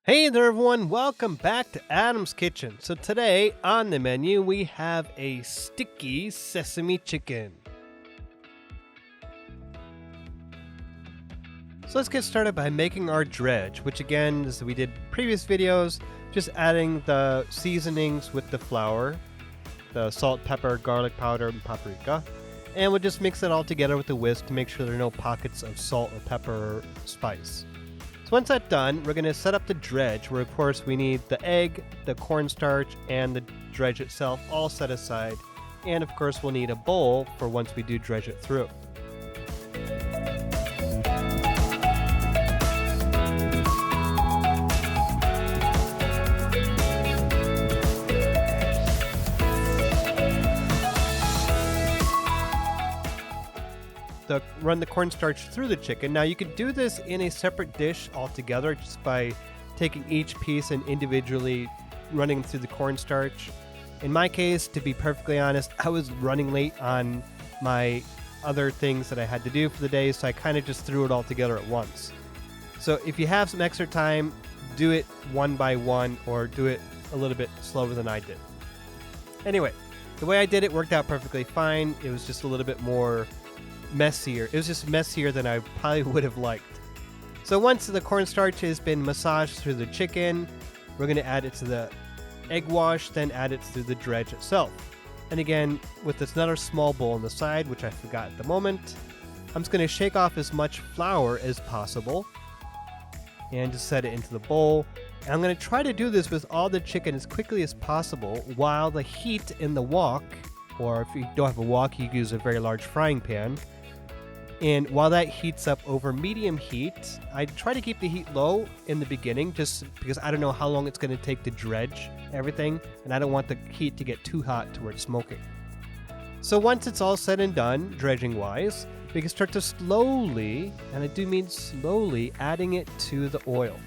Hey there everyone, welcome back to Adam's Kitchen. So today on the menu we have a sticky sesame chicken. So let's get started by making our dredge, which again, as we did previous videos, just adding the seasonings with the flour, the salt, pepper, garlic powder, and paprika. And we'll just mix it all together with a whisk to make sure there are no pockets of salt or pepper or spice. So once that's done, we're going to set up the dredge, where of course we need the egg, the cornstarch, and the dredge itself all set aside. And of course we'll need a bowl for once we do dredge it through. Run the cornstarch through the chicken. Now you could do this in a separate dish altogether just by taking each piece and individually running through the cornstarch. In my case, to be perfectly honest, I was running late on my other things that I had to do for the day, so I kind of just threw it all together at once. So if you have some extra time, do it one by one or do it a little bit slower than I did. Anyway, the way I did it worked out perfectly fine. It was just a little bit more messier. It was just messier than I probably would have liked. So once the cornstarch has been massaged through the chicken, we're going to add it to the egg wash, then add it to the dredge itself. And again, with this another small bowl on the side, which I forgot at the moment, I'm just going to shake off as much flour as possible and just set it into the bowl. And I'm going to try to do this with all the chicken as quickly as possible while the heat in the wok, or if you don't have a wok, you can use a very large frying pan. And while that heats up over medium heat, I try to keep the heat low in the beginning just because I don't know how long it's going to take to dredge everything, and I don't want the heat to get too hot to where it's smoking. So once it's all said and done, dredging-wise, we can start to slowly, and I do mean slowly, adding it to the oil.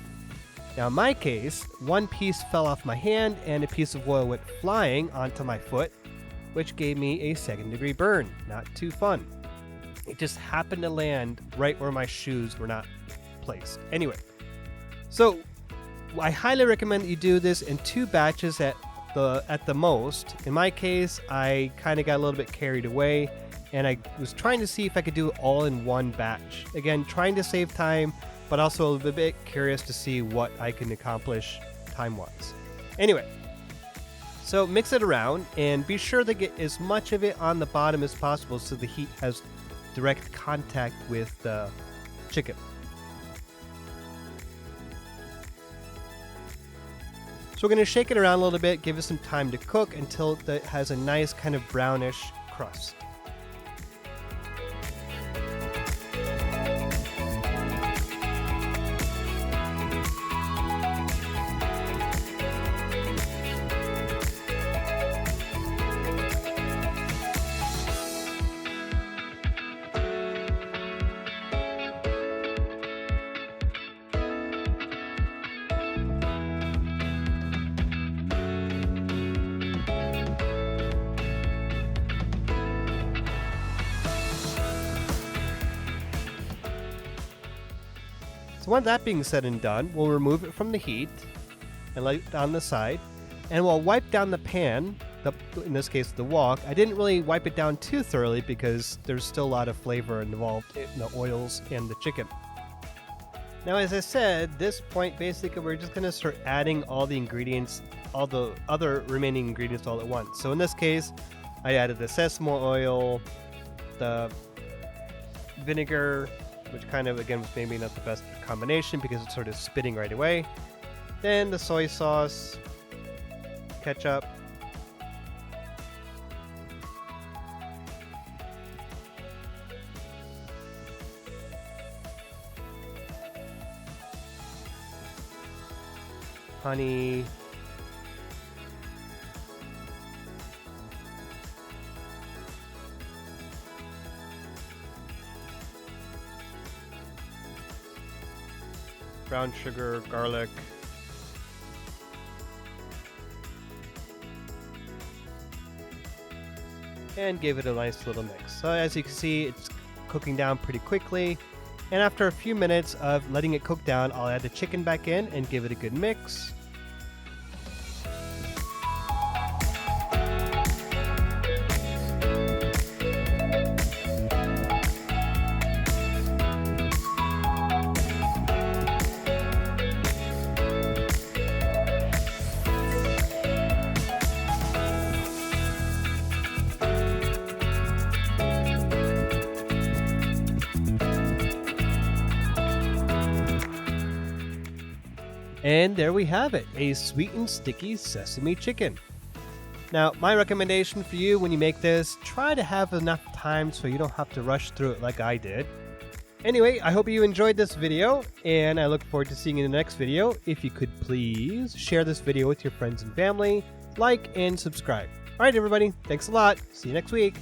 Now in my case, one piece fell off my hand and a piece of oil went flying onto my foot, which gave me a second-degree burn. Not too fun. It just happened to land right where my shoes were not placed. Anyway, so I highly recommend that you do this in 2 batches at the most. In my case, I kind of got a little bit carried away, and I was trying to see if I could do it all in one batch. Again, trying to save time, but also a little bit curious to see what I can accomplish time-wise. Anyway, so mix it around and be sure to get as much of it on the bottom as possible so the heat has direct contact with the chicken. So we're going to shake it around a little bit, give it some time to cook until it has a nice kind of brownish crust. So once that being said and done, we'll remove it from the heat and lay it on the side, and we'll wipe down the pan, in this case the wok. I didn't really wipe it down too thoroughly because there's still a lot of flavor involved in the oils and the chicken. Now as I said, this point basically we're just going to start adding all the ingredients, all the other remaining ingredients all at once. So in this case, I added the sesame oil, the vinegar, which kind of, again, was maybe not the best combination because it's sort of spitting right away. Then the soy sauce, ketchup, honey, brown sugar, garlic, and give it a nice little mix. So as you can see, it's cooking down pretty quickly. And after a few minutes of letting it cook down, I'll add the chicken back in and give it a good mix. And there we have it, a sweet and sticky sesame chicken. Now, my recommendation for you when you make this, try to have enough time so you don't have to rush through it like I did. Anyway, I hope you enjoyed this video, and I look forward to seeing you in the next video. If you could please share this video with your friends and family, like and subscribe. Alright everybody, thanks a lot. See you next week.